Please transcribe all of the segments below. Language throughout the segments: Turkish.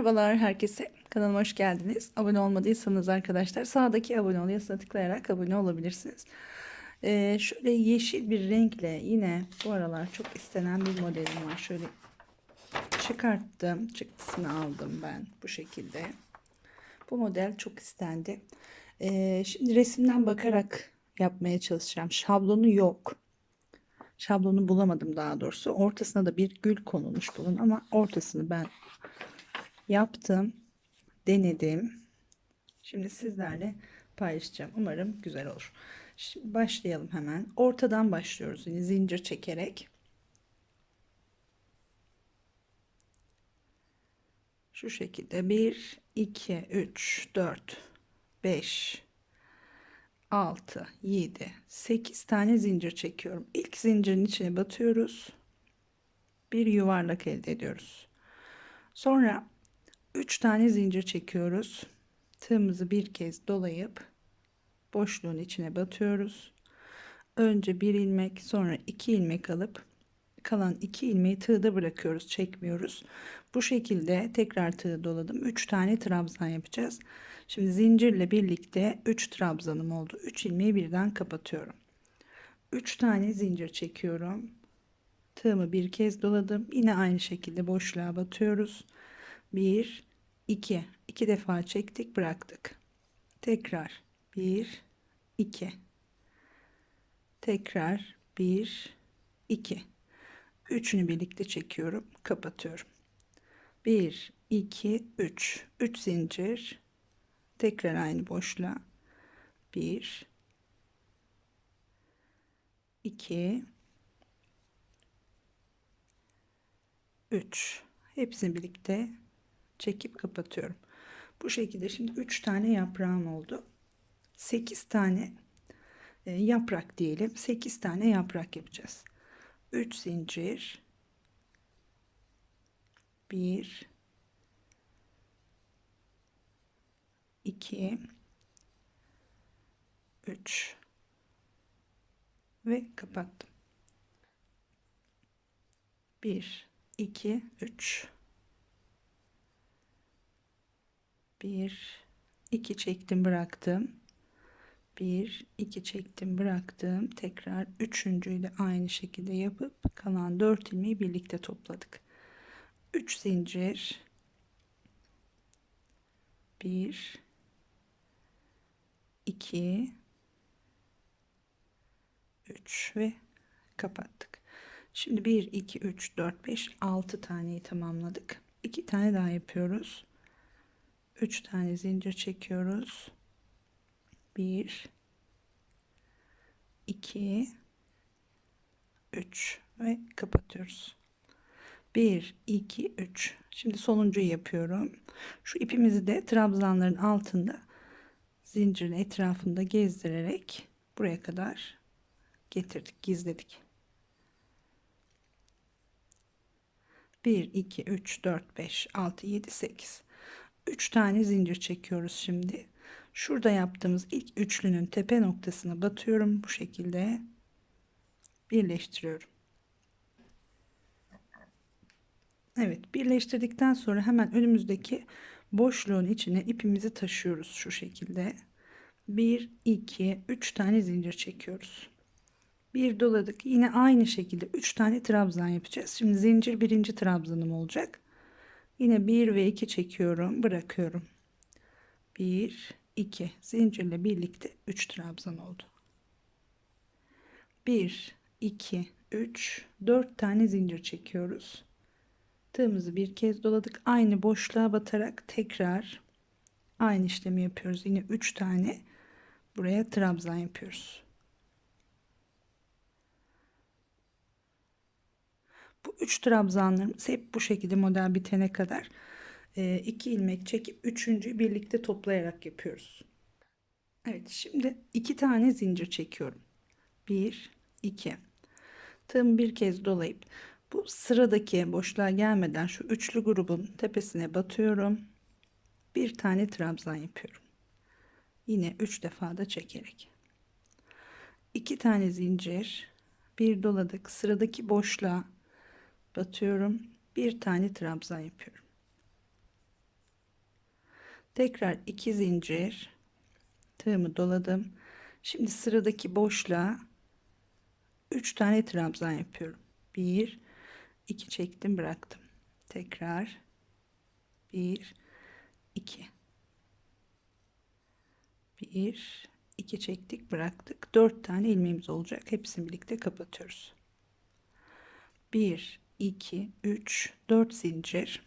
Merhabalar herkese. Kanalıma hoş geldiniz. Abone olmadıysanız arkadaşlar sağdaki abone ol yazısına tıklayarak abone olabilirsiniz. Şöyle yeşil bir renkle yine bu aralar çok istenen bir modelim var. Şöyle çıkarttım. Çıktısını aldım ben bu şekilde. Bu model çok istendi. Şimdi resimden bakarak yapmaya çalışacağım. Şablonu yok. Şablonu bulamadım daha doğrusu. Ortasına da bir gül konulmuş bunun ama ortasını ben yaptım. Denedim. Şimdi sizlerle paylaşacağım. Umarım güzel olur. Şimdi başlayalım hemen. Ortadan başlıyoruz. Yine zincir çekerek. Şu şekilde 1, 2, 3, 4, 5, 6, 7, 8 tane zincir çekiyorum. İlk zincirin içine batıyoruz. Bir yuvarlak elde ediyoruz. Sonra 3 tane zincir çekiyoruz. Tığımızı bir kez dolayıp boşluğun içine batıyoruz. Önce bir ilmek, sonra 2 ilmek alıp kalan 2 ilmeği tığda bırakıyoruz, çekmiyoruz. Bu şekilde tekrar tığ doladım. 3 tane trabzan yapacağız. Şimdi zincirle birlikte 3 trabzanım oldu. 3 ilmeği birden kapatıyorum. 3 tane zincir çekiyorum. Tığımı bir kez doladım. Yine aynı şekilde boşluğa batıyoruz. 1 2 2 defa çektik, bıraktık. Tekrar 1 2 tekrar 1 2 üçünü birlikte çekiyorum, kapatıyorum. 1 2 3 3 zincir, tekrar aynı boşluğa 1 2 3 hepsini birlikte çekip kapatıyorum. Bu şekilde şimdi 3 tane yaprağım oldu. 8 tane yaprak diyelim. 8 tane yaprak yapacağız. 3 zincir, 1 2 3 ve kapattım. 1 2 3 1 2 çektim, bıraktım. 1 2 çektim, bıraktım. Tekrar üçüncüyü de aynı şekilde yapıp kalan 4 ilmeği birlikte topladık. 3 zincir, 1 2 3 ve kapattık. Şimdi 1 2 3 4 5 6 taneyi tamamladık. 2 tane daha yapıyoruz. 3 tane zincir çekiyoruz. 1 2 3 ve kapatıyoruz. 1 2 3. Şimdi sonuncuyu yapıyorum. Şu ipimizi de trabzanların altında zincirin etrafında gezdirerek buraya kadar getirdik, gizledik. 1 2 3 4 5 6 7 8. 3 tane zincir çekiyoruz şimdi. Şurada yaptığımız ilk üçlünün tepe noktasına batıyorum, bu şekilde birleştiriyorum. Evet, birleştirdikten sonra hemen önümüzdeki boşluğun içine ipimizi taşıyoruz şu şekilde. 1 2 3 tane zincir çekiyoruz. Bir doladık. Yine aynı şekilde 3 tane trabzan yapacağız. Şimdi zincir birinci trabzanım olacak. Yine 1 ve 2 çekiyorum, bırakıyorum. 1 2 zincirle birlikte 3 trabzan oldu. 1 2 3 4 tane zincir çekiyoruz. Tığımızı bir kez doladık. Aynı boşluğa batarak tekrar aynı işlemi yapıyoruz. Yine 3 tane buraya trabzan yapıyoruz. Bu 3 trabzanlarımız hep bu şekilde model bitene kadar 2 ilmek çekip üçüncüyü birlikte toplayarak yapıyoruz. Evet, şimdi 2 tane zincir çekiyorum. 1 2 tığımı bir kez dolayıp bu sıradaki boşluğa gelmeden şu üçlü grubun tepesine batıyorum. Bir tane trabzan yapıyorum. Yine 3 defa da çekerek. 2 tane zincir, bir doladık. Sıradaki boşluğa batıyorum. Bir tane trabzan yapıyorum. Tekrar 2 zincir, tığımı doladım. Şimdi sıradaki boşluğa 3 tane trabzan yapıyorum. 1 2 çektim, bıraktım. Tekrar 1 2 1 2 çektik, bıraktık. 4 tane ilmeğimiz olacak. Hepsini birlikte kapatıyoruz. 1 2 3 4 zincir.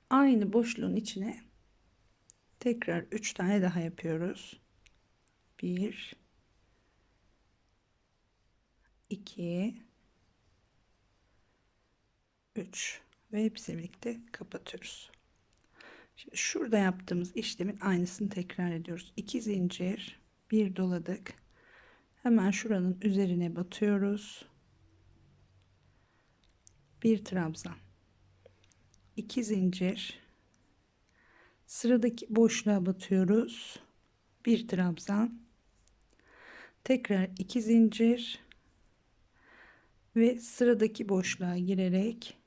Aynı boşluğun içine tekrar 3 tane daha yapıyoruz. 1 2 3 ve hepsini birlikte kapatıyoruz. Şimdi şurada yaptığımız işlemin aynısını tekrar ediyoruz. 2 zincir, bir doladık. Hemen şuranın üzerine batıyoruz. Bir trabzan. 2 zincir. Sıradaki boşluğa batıyoruz. Bir trabzan. Tekrar 2 zincir ve sıradaki boşluğa girerek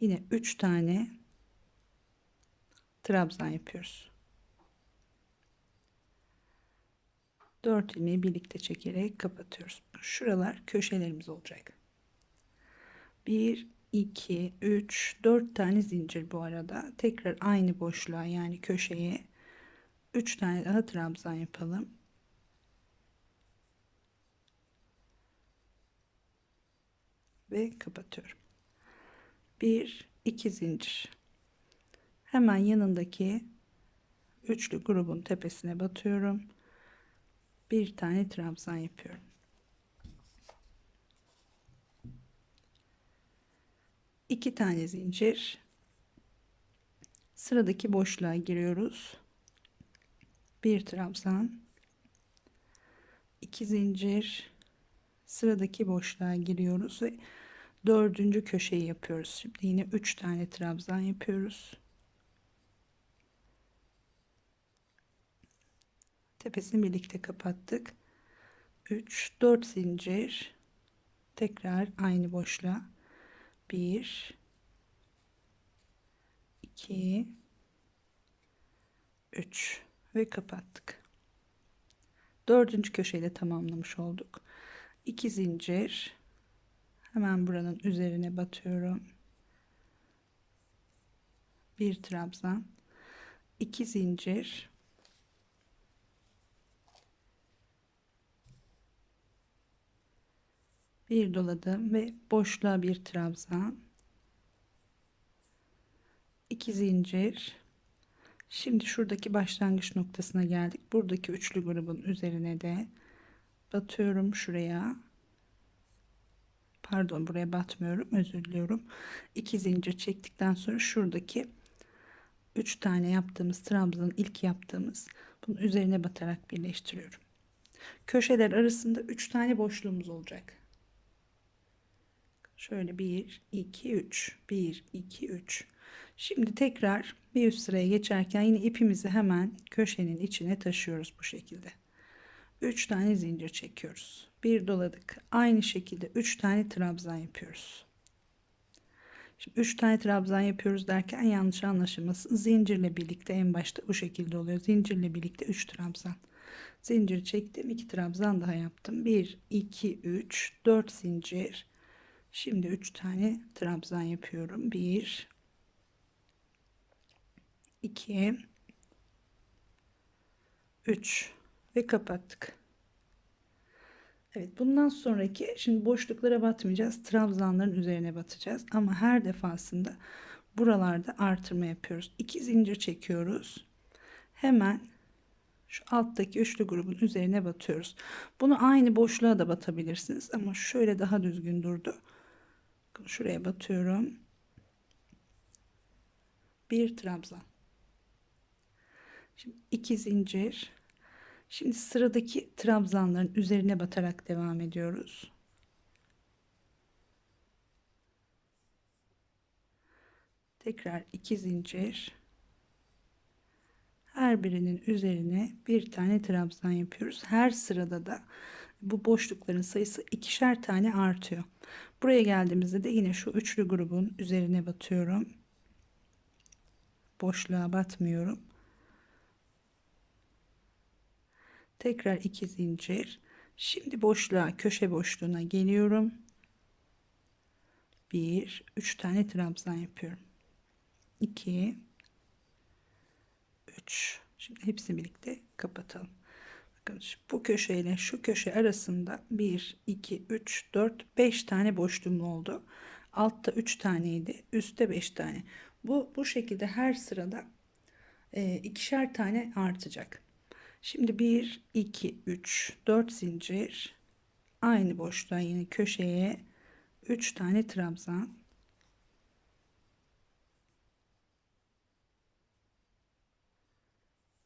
yine 3 tane trabzan yapıyoruz. 4 ilmeği birlikte çekerek kapatıyoruz. Şuralar köşelerimiz olacak. 1 2 3 4 tane zincir bu arada. Tekrar aynı boşluğa, yani köşeye 3 tane daha trabzan yapalım. Ve kapatıyorum. 1 2 zincir. Hemen yanındaki üçlü grubun tepesine batıyorum. Bir tane trabzan yapıyorum. İki tane zincir. Sıradaki boşluğa giriyoruz. Bir trabzan. 2 zincir. Sıradaki boşluğa giriyoruz ve dördüncü köşeyi yapıyoruz. Şimdi yine 3 tane trabzan yapıyoruz. Tepesini birlikte kapattık. 3 4 zincir. Tekrar aynı boşluğa 1 2 3 ve kapattık. Dördüncü köşeyi de tamamlamış olduk. 2 zincir, hemen buranın üzerine batıyorum. Bir trabzan, 2 zincir, bir doladım ve boşluğa bir trabzan, 2 zincir. Şimdi şuradaki başlangıç noktasına geldik. Buradaki üçlü grubun üzerine de batıyorum, şuraya. Pardon, buraya batmıyorum, özür diliyorum. 2 zincir çektikten sonra şuradaki 3 tane yaptığımız trabzanın ilk yaptığımız, bunun üzerine batarak birleştiriyorum. Köşeler arasında 3 tane boşluğumuz olacak. Şöyle 1 2 3 1 2 3. Şimdi tekrar bir üst sıraya geçerken yine ipimizi hemen köşenin içine taşıyoruz bu şekilde. 3 tane zincir çekiyoruz. Bir doladık. Aynı şekilde 3 tane trabzan yapıyoruz. Şimdi 3 tane trabzan yapıyoruz derken yanlış anlaşılmasın. Zincirle birlikte en başta bu şekilde oluyor. Zincirle birlikte 3 trabzan. Zincir çektim. 2 trabzan daha yaptım. 1 2 3 4 zincir. Şimdi 3 tane trabzan yapıyorum. 1 2 3 ve kapattık. Evet, bundan sonraki, şimdi boşluklara batmayacağız. Trabzanların üzerine batacağız. Ama her defasında buralarda artırma yapıyoruz. 2 zincir çekiyoruz. Hemen şu alttaki üçlü grubun üzerine batıyoruz. Bunu aynı boşluğa da batabilirsiniz ama şöyle daha düzgün durdu. Şuraya batıyorum. Bir trabzan. Şimdi 2 zincir. Şimdi sıradaki trabzanların üzerine batarak devam ediyoruz. Tekrar 2 zincir. Her birinin üzerine bir tane trabzan yapıyoruz. Her sırada da bu boşlukların sayısı ikişer tane artıyor. Buraya geldiğimizde de yine şu üçlü grubun üzerine batıyorum. boşluğa batmıyorum. Tekrar 2 zincir. Şimdi boşluğa, köşe boşluğuna geliyorum. 1 3 tane trabzan yapıyorum. 2 3. Şimdi hepsini birlikte kapatalım. Bakın bu köşeyle şu köşe arasında 1 2 3 4 5 tane boşluğum oldu. Altta 3 taneydi, üstte 5 tane. Bu şekilde her sırada ikişer tane artacak. Şimdi 1 2 3 4 zincir, aynı boşluğa yine köşeye 3 tane trabzan,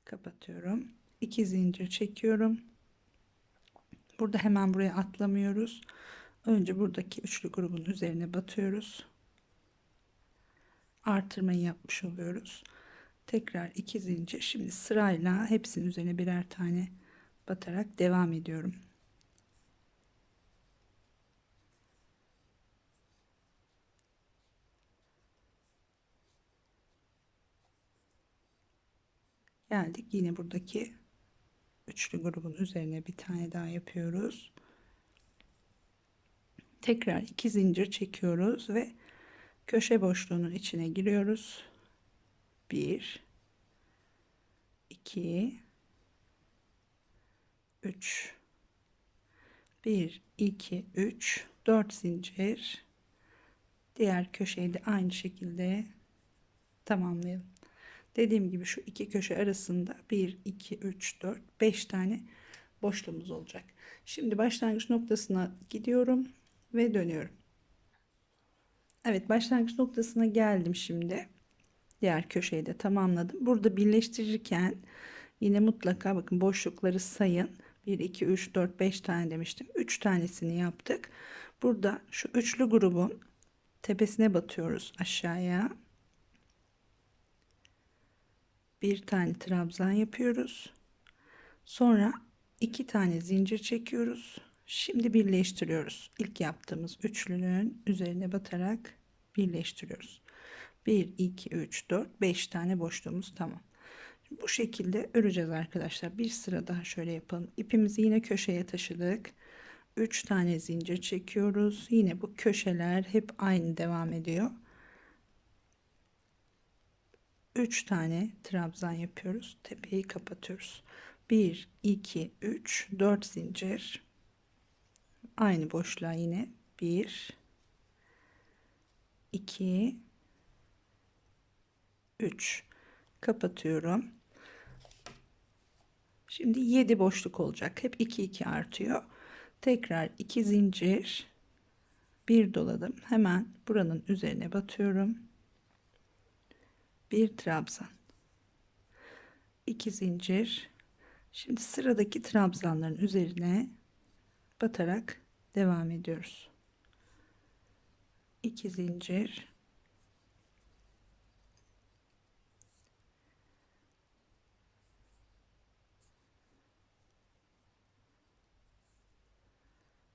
kapatıyorum. 2 zincir çekiyorum. Burada hemen buraya atlamıyoruz. Önce buradaki üçlü grubun üzerine batıyoruz. Artırmayı yapmış oluyoruz. Tekrar 2 zincir. Şimdi sırayla hepsinin üzerine birer tane batarak devam ediyorum. Geldik. Yine buradaki üçlü grubun üzerine bir tane daha yapıyoruz. Tekrar 2 zincir çekiyoruz ve köşe boşluğunun içine giriyoruz. 1 2 3 1 2 3 4 zincir. Diğer köşeyi de aynı şekilde tamamlayalım. Dediğim gibi şu iki köşe arasında 1 2 3 4 5 tane boşluğumuz olacak. Şimdi başlangıç noktasına gidiyorum ve dönüyorum. Evet, başlangıç noktasına geldim şimdi. Diğer köşeyi de tamamladım. Burada birleştirirken yine mutlaka bakın, boşlukları sayın. 1 2 3 4 5 tane demiştim. 3 tanesini yaptık. Burada şu üçlü grubun tepesine batıyoruz aşağıya. Bir tane trabzan yapıyoruz. Sonra 2 tane zincir çekiyoruz. Şimdi birleştiriyoruz. İlk yaptığımız üçlünün üzerine batarak birleştiriyoruz. 1 2 3 4 5 tane boşluğumuz tamam. Bu şekilde öreceğiz arkadaşlar. Bir sıra daha şöyle yapalım. İpimizi yine köşeye taşıdık. 3 tane zincir çekiyoruz. Yine bu köşeler hep aynı devam ediyor. 3 tane trabzan yapıyoruz. Tepeyi kapatıyoruz. 1 2 3 4 zincir. Aynı boşluğa yine 1 2 3 kapatıyorum. Şimdi 7 boşluk olacak. Hep 2 2 artıyor. Tekrar 2 zincir, bir doladım. Hemen buranın üzerine batıyorum. Bir trabzan, 2 zincir. Şimdi sıradaki trabzanların üzerine batarak devam ediyoruz. 2 zincir,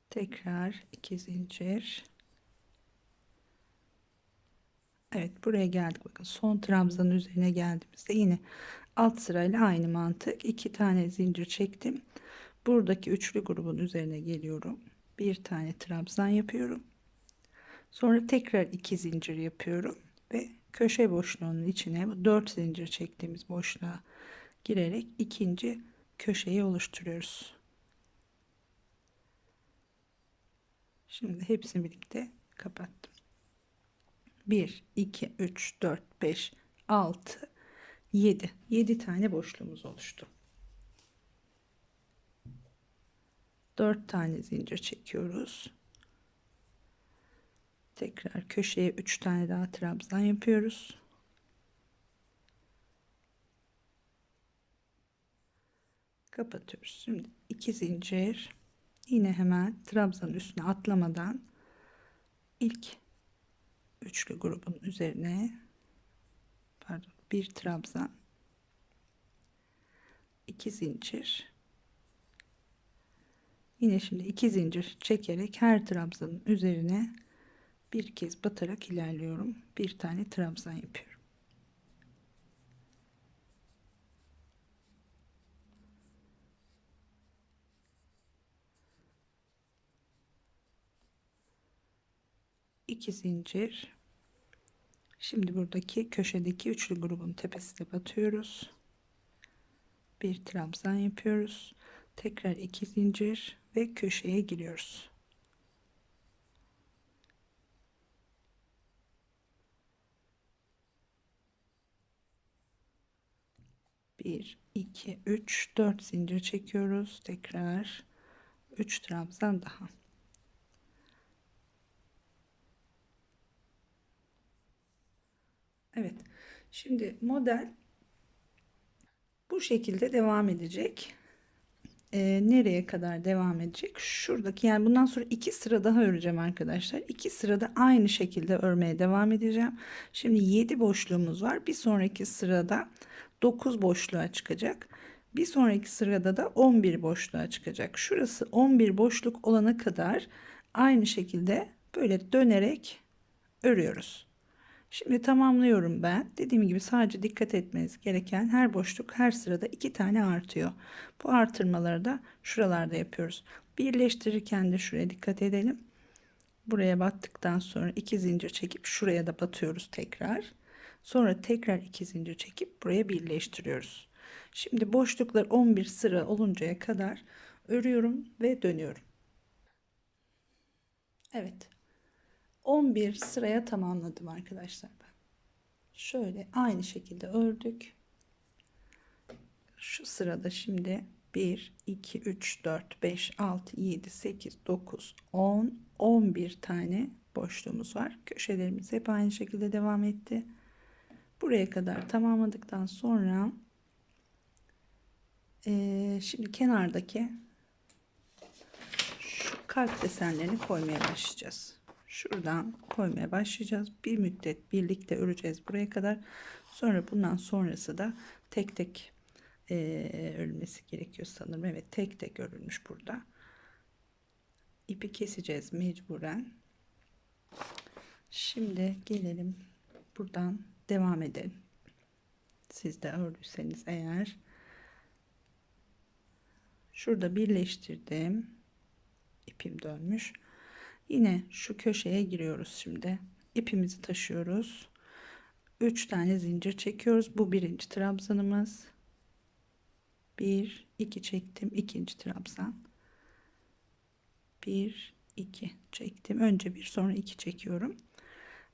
tekrar 2 zincir. Evet, buraya geldik. Bakın, son trabzanın üzerine geldiğimizde yine alt sırayla aynı mantık. 2 tane zincir çektim. Buradaki üçlü grubun üzerine geliyorum. Bir tane trabzan yapıyorum. Sonra tekrar 2 zincir yapıyorum ve köşe boşluğunun içine 4 zincir çektiğimiz boşluğa girerek ikinci köşeyi oluşturuyoruz. Şimdi hepsini birlikte kapattım. 1 2 3 4 5 6 7 tane boşluğumuz oluştu. 4 tane zincir çekiyoruz. Tekrar köşeye 3 tane daha trabzan yapıyoruz. Kapatıyoruz. Şimdi 2 zincir, yine hemen trabzanın üstüne atlamadan ilk üçlü grubun üzerine, pardon, bir trabzan, 2 zincir, yine şimdi 2 zincir çekerek her trabzanın üzerine bir kez batarak ilerliyorum. Bir tane trabzan yapıyorum. 2 zincir. Şimdi buradaki köşedeki üçlü grubun tepesine batıyoruz. Bir trabzan yapıyoruz. Tekrar 2 zincir ve köşeye giriyoruz. Bir, iki, üç, 4 zincir çekiyoruz. Tekrar 3 trabzan daha. Evet. Şimdi model bu şekilde devam edecek. Nereye kadar devam edecek? Şuradaki, yani bundan sonra 2 sıra daha öreceğim arkadaşlar. 2 sırada aynı şekilde örmeye devam edeceğim. Şimdi 7 boşluğumuz var. Bir sonraki sırada 9 boşluğa çıkacak. Bir sonraki sırada da 11 boşluğa çıkacak. Şurası 11 boşluk olana kadar aynı şekilde böyle dönerek örüyoruz. Şimdi tamamlıyorum ben. Dediğim gibi sadece dikkat etmeniz gereken, her boşluk her sırada 2 tane artıyor. Bu artırmaları da şuralarda yapıyoruz. Birleştirirken de şuraya dikkat edelim. Buraya battıktan sonra 2 zincir çekip şuraya da batıyoruz tekrar. Sonra tekrar 2 zincir çekip buraya birleştiriyoruz. Şimdi boşluklar 11 sıra oluncaya kadar örüyorum ve dönüyorum. Evet. 11 sıraya tamamladım arkadaşlar. Şöyle aynı şekilde ördük. Şu sırada şimdi 1 2 3 4 5 6 7 8 9 10 11 tane boşluğumuz var. Köşelerimiz hep aynı şekilde devam etti. Buraya kadar tamamladıktan sonra şimdi kenardaki şu kalp desenlerini koymaya başlayacağız. Şuradan koymaya başlayacağız. Bir müddet birlikte öreceğiz buraya kadar. Sonra bundan sonrası da tek tek örülmesi gerekiyor sanırım. Evet, tek tek örülmüş burada. İpi keseceğiz mecburen. Şimdi gelelim buradan devam edelim. Siz de ördüyseniz eğer. Şurada birleştirdim. İpim dönmüş. Yine şu köşeye giriyoruz şimdi. İpimizi taşıyoruz. 3 tane zincir çekiyoruz. Bu birinci trabzanımız. 1 2 çektim, ikinci trabzan. 1 2 çektim. Önce bir, sonra 2 çekiyorum.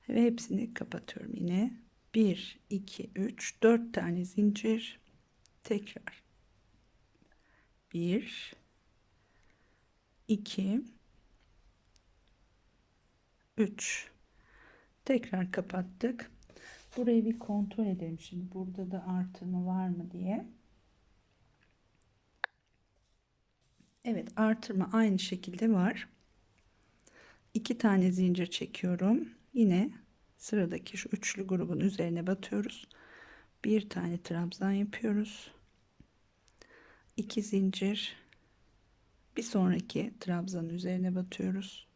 Ve hepsini kapatıyorum yine. 1 2 3 4 tane zincir. Tekrar 1 2 3, tekrar kapattık. Burayı bir kontrol edelim şimdi. Burada da artırma var mı diye. Evet, artırma aynı şekilde var. 2 tane zincir çekiyorum. Yine sıradaki şu üçlü grubun üzerine batıyoruz. Bir tane trabzan yapıyoruz. 2 zincir. Bir sonraki trabzanın üzerine batıyoruz.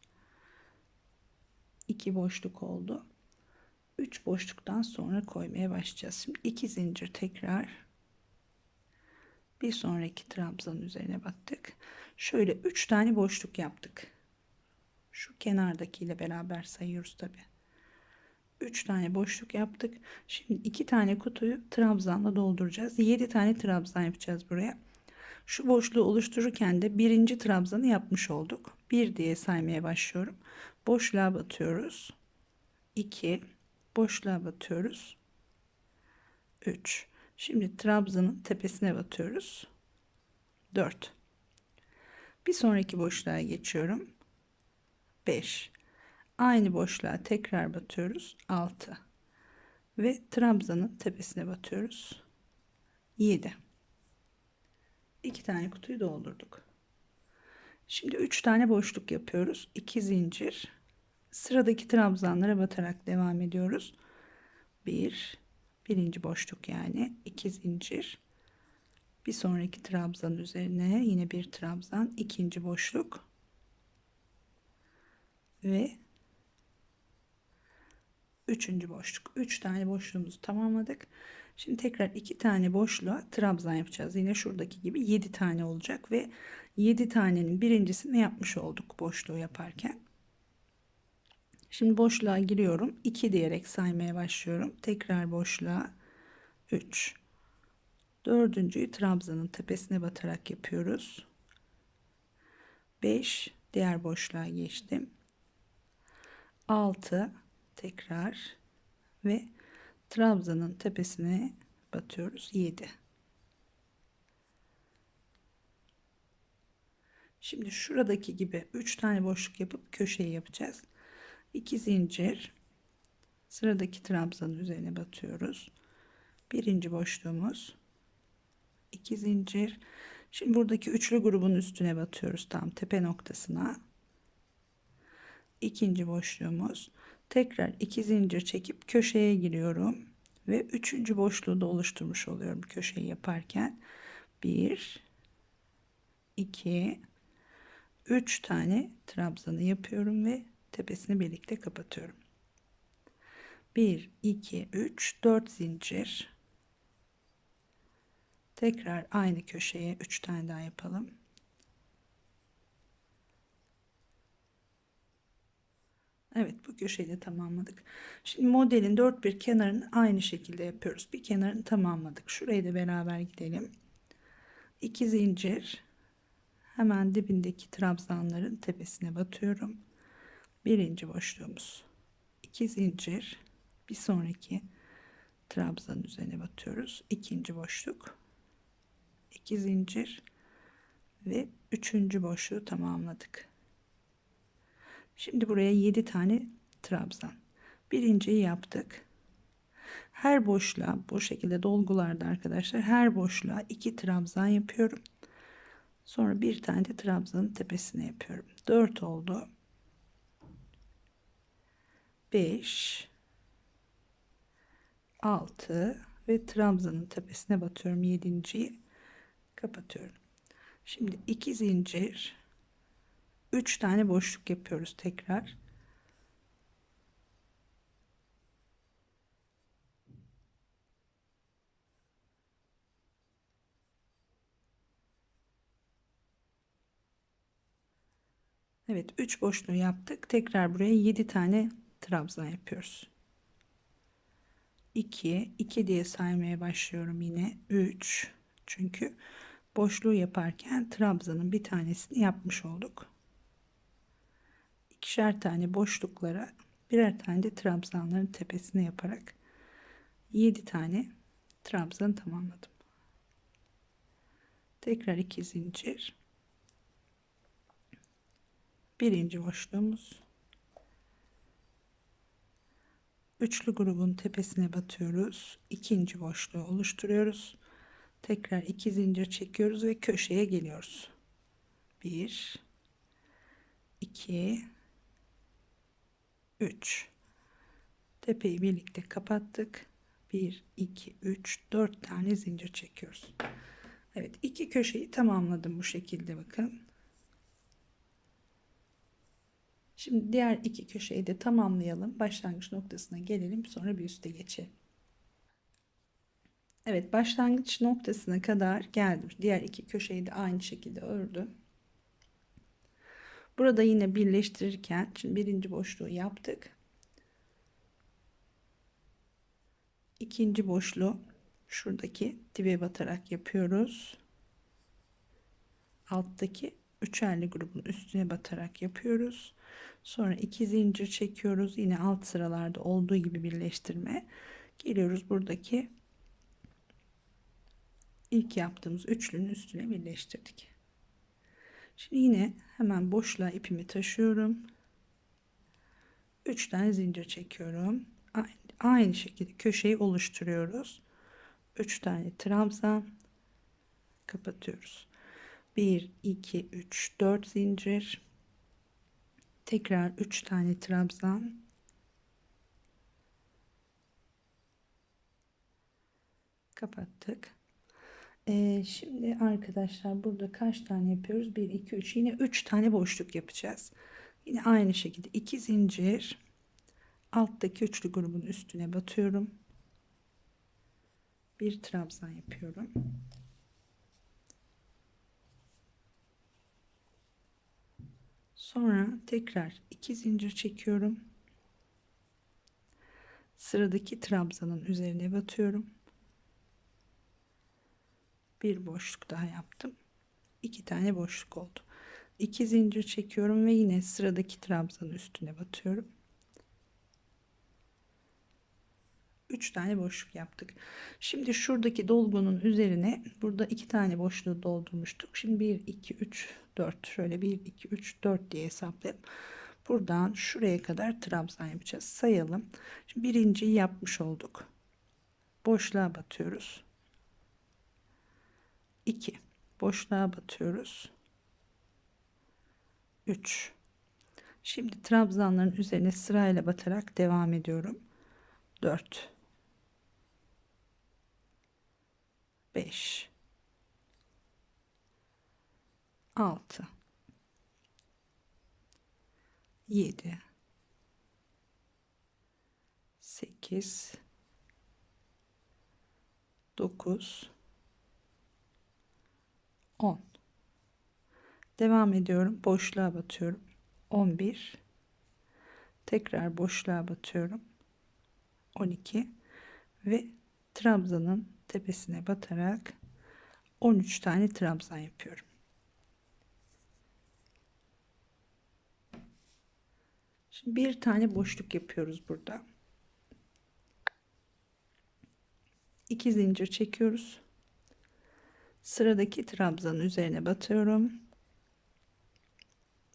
2 boşluk oldu. 3 boşluktan sonra koymaya başlayacağız. Şimdi 2 zincir tekrar. Bir sonraki trabzanın üzerine battık. Şöyle 3 tane boşluk yaptık. Şu kenardakiyle beraber sayıyoruz tabi. 3 tane boşluk yaptık. Şimdi 2 tane kutuyu trabzanla dolduracağız. 7 tane trabzan yapacağız buraya. Şu boşluğu oluştururken de birinci trabzanı yapmış olduk. 1 diye saymaya başlıyorum. Boşluğa batıyoruz. 2, boşluğa batıyoruz. 3. Şimdi trabzanın tepesine batıyoruz. 4. Bir sonraki boşluğa geçiyorum. 5. Aynı boşluğa tekrar batıyoruz. 6. Ve trabzanın tepesine batıyoruz. 7. 2 tane kutuyu doldurduk. Şimdi 3 tane boşluk yapıyoruz. 2 zincir. Sıradaki trabzanlara batarak devam ediyoruz. 1. Birinci boşluk yani. 2 zincir. Bir sonraki trabzan üzerine yine bir trabzan. İkinci boşluk. Ve üçüncü boşluk. 3 tane boşluğumuzu tamamladık. Şimdi tekrar 2 tane boşluğa trabzan yapacağız. Yine şuradaki gibi 7 tane olacak ve 7 tanenin birincisini yapmış olduk boşluğu yaparken. Şimdi boşluğa giriyorum. 2 diyerek saymaya başlıyorum. Tekrar boşluğa 3. Dördüncüyü trabzanın tepesine batarak yapıyoruz. 5. Diğer boşluğa geçtim. 6. Tekrar ve trabzanın tepesine batıyoruz. 7. Şimdi şuradaki gibi 3 tane boşluk yapıp köşeyi yapacağız. 2 zincir, sıradaki trabzanın üzerine batıyoruz. Birinci boşluğumuz, 2 zincir. Şimdi buradaki üçlü grubun üstüne batıyoruz tam tepe noktasına. İkinci boşluğumuz, tekrar 2 zincir çekip köşeye giriyorum ve üçüncü boşluğu da oluşturmuş oluyorum köşeyi yaparken. 1 2 3 tane trabzanı yapıyorum ve tepesini birlikte kapatıyorum. 1 2 3 4 zincir, tekrar aynı köşeye 3 tane daha yapalım. Evet, bu köşeyi de tamamladık. Şimdi modelin dört bir kenarını aynı şekilde yapıyoruz. Bir kenarını tamamladık. Şurayı da beraber gidelim. 2 zincir, hemen dibindeki trabzanların tepesine batıyorum. Birinci boşluğumuz, 2 zincir, bir sonraki trabzanın üzerine batıyoruz. İkinci boşluk, 2 zincir ve üçüncü boşluğu tamamladık. Şimdi buraya 7 tane trabzan. Birinciyi yaptık. Her boşluğa bu şekilde dolgularda arkadaşlar her boşluğa 2 trabzan yapıyorum. Sonra bir tane de trabzanın tepesine yapıyorum. 4 oldu. 5 6 ve trabzanın tepesine batıyorum. 7.'yi kapatıyorum. Şimdi 2 zincir, 3 tane boşluk yapıyoruz tekrar. Evet, 3 boşluğu yaptık. Tekrar buraya 7 tane trabzan yapıyoruz. 2 2 diye saymaya başlıyorum yine. 3, çünkü boşluğu yaparken trabzanın bir tanesini yapmış olduk. İkişer tane boşluklara birer tane de trabzanların tepesine yaparak 7 tane trabzan tamamladım. Tekrar 2 zincir, birinci boşluğumuz, üçlü grubun tepesine batıyoruz. İkinci boşluğu oluşturuyoruz. Tekrar 2 zincir çekiyoruz ve köşeye geliyoruz. 1 2 3, tepeyi birlikte kapattık. 1 2 3 4 tane zincir çekiyoruz. Evet, iki köşeyi tamamladım bu şekilde, bakın. Şimdi diğer iki köşeyi de tamamlayalım. Başlangıç noktasına gelelim, sonra bir üste geçelim. Evet, başlangıç noktasına kadar geldim. Diğer iki köşeyi de aynı şekilde ördüm. Burada yine birleştirirken şimdi birinci boşluğu yaptık. İkinci boşluğu şuradaki dibe batarak yapıyoruz. Alttaki üçerli grubun üstüne batarak yapıyoruz. Sonra 2 zincir çekiyoruz. Yine alt sıralarda olduğu gibi birleştirme. Geliyoruz buradaki ilk yaptığımız üçlünün üstüne birleştirdik. Şimdi yine hemen boşluğa ipimi taşıyorum. 3 tane zincir çekiyorum. Aynı şekilde köşeyi oluşturuyoruz. 3 tane trabzan kapatıyoruz. 1 2 3 4 zincir, tekrar 3 tane trabzan, kapattık. Şimdi arkadaşlar burada kaç tane yapıyoruz? 1 2 3, yine 3 tane boşluk yapacağız. Yine aynı şekilde 2 zincir, alttaki üçlü grubun üstüne batıyorum. Bir trabzan yapıyorum. Sonra tekrar 2 zincir çekiyorum. sıradaki trabzanın üzerine batıyorum. Bir boşluk daha yaptım. 2 tane boşluk oldu. 2 zincir çekiyorum ve yine sıradaki trabzanın üstüne batıyorum. 3 tane boşluk yaptık. Şimdi şuradaki dolgunun üzerine, burada 2 tane boşluğu doldurmuştuk. Şimdi 1 2 3 4, şöyle 1 2 3 4 diye hesaplayalım. Buradan şuraya kadar trabzan yapacağız. Sayalım. Şimdi birinciyi yapmış olduk. Boşluğa batıyoruz. 2 boşluğa batıyoruz. 3. Şimdi trabzanların üzerine sırayla batarak devam ediyorum. 4 5 6 7 8 9 10. Devam ediyorum. Boşluğa batıyorum. 11. Tekrar boşluğa batıyorum. 12 ve trabzanın tepesine batarak 13 tane trabzan yapıyorum. Şimdi bir tane boşluk yapıyoruz burada. 2 zincir çekiyoruz. Sıradaki trabzanın üzerine batıyorum.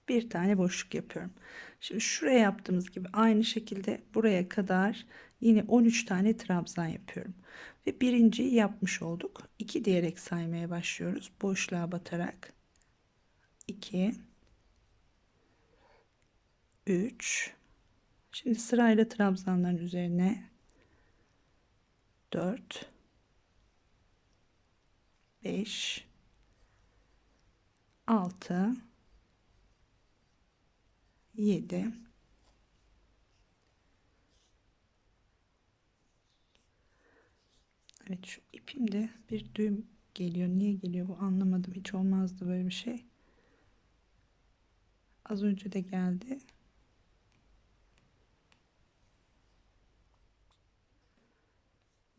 Bir tane boşluk yapıyorum. Şimdi şuraya yaptığımız gibi aynı şekilde buraya kadar yine 13 tane trabzan yapıyorum. Ve birinciyi yapmış olduk. 2 diyerek saymaya başlıyoruz. Boşluğa batarak 2 3. Şimdi sırayla trabzanların üzerine 4 5 6 7 Evet, şu ipimde bir düğüm geliyor. Niye geliyor bu anlamadım. Hiç olmazdı böyle bir şey. Az önce de geldi.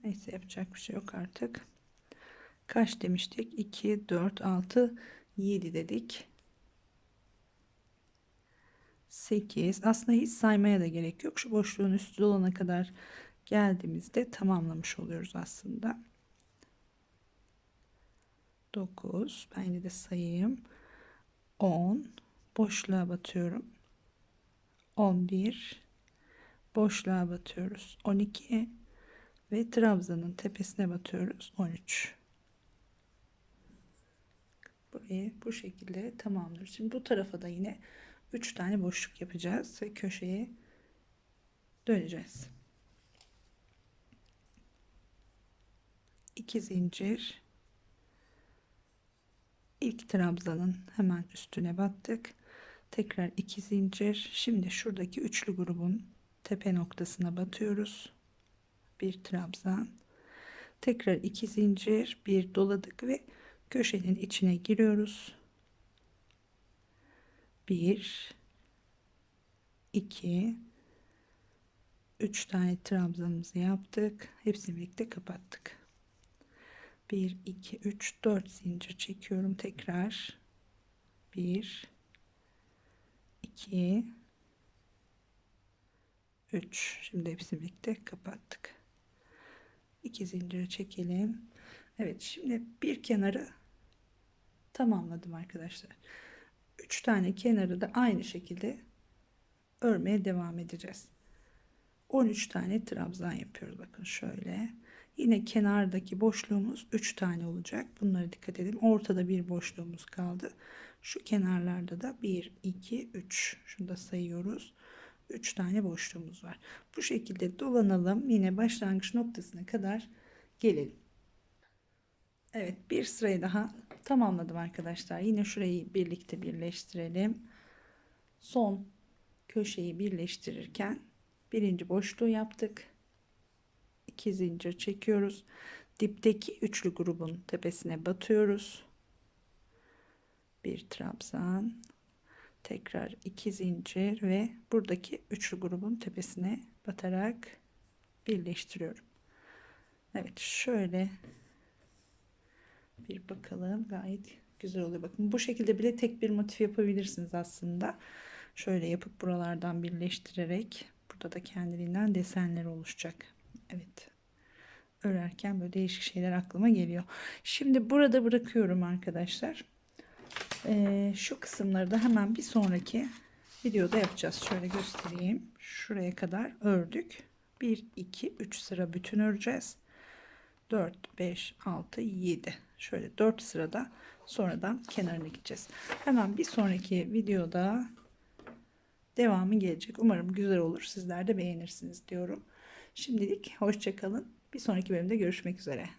Neyse, yapacak bir şey yok artık. Kaç demiştik? 2 4 6 7 dedik. 8. Aslında hiç saymaya da gerek yok. Şu boşluğun üstü dolana kadar geldiğimizde tamamlamış oluyoruz aslında. 9. Ben yine de sayayım. 10. Boşluğa batıyorum. 11. Boşluğa batıyoruz. 12 ve trabzanın tepesine batıyoruz. 13. Burayı bu şekilde tamamlıyoruz. Şimdi bu tarafa da yine 3 tane boşluk yapacağız ve köşeye döneceğiz. 2 zincir, ilk trabzanın hemen üstüne battık. Tekrar 2 zincir. Şimdi şuradaki üçlü grubun tepe noktasına batıyoruz. Bir trabzan, tekrar 2 zincir, bir doladık ve köşenin içine giriyoruz. 1 2 3 tane trabzanımızı yaptık. Hepsini birlikte kapattık. 1 2 3 4 zincir çekiyorum tekrar. 1 2 3. Şimdi hepsini birlikte kapattık. 2 zincir çekelim. Evet, şimdi bir kenarı tamamladım arkadaşlar. 3 tane kenarı da aynı şekilde örmeye devam edeceğiz. 13 tane trabzan yapıyoruz. Bakın şöyle. Yine kenardaki boşluğumuz 3 tane olacak. Bunlara dikkat edin. Ortada bir boşluğumuz kaldı. Şu kenarlarda da 1, 2, 3. Şunu da sayıyoruz. 3 tane boşluğumuz var. Bu şekilde dolanalım. Yine başlangıç noktasına kadar gelelim. Evet, bir sırayı daha tamamladım arkadaşlar. Yine şurayı birlikte birleştirelim. Son köşeyi birleştirirken birinci boşluğu yaptık. 2 zincir çekiyoruz. Dipteki üçlü grubun tepesine batıyoruz. Bir trabzan, tekrar 2 zincir ve buradaki üçlü grubun tepesine batarak birleştiriyorum. Evet, şöyle bir bakalım, gayet güzel oluyor. Bakın bu şekilde bile tek bir motif yapabilirsiniz aslında. Şöyle yapıp buralardan birleştirerek burada da kendiliğinden desenler oluşacak. Evet. Örerken böyle değişik şeyler aklıma geliyor. Şimdi burada bırakıyorum arkadaşlar. Şu kısımları da hemen bir sonraki videoda yapacağız. Şöyle göstereyim. Şuraya kadar ördük. 1, 2, 3 sıra bütün öreceğiz. 4, 5, 6, 7. Şöyle 4 sırada sonradan kenarına gideceğiz. Hemen bir sonraki videoda devamı gelecek. Umarım güzel olur. Sizler de beğenirsiniz diyorum. Şimdilik hoşça kalın. Bir sonraki bölümde görüşmek üzere.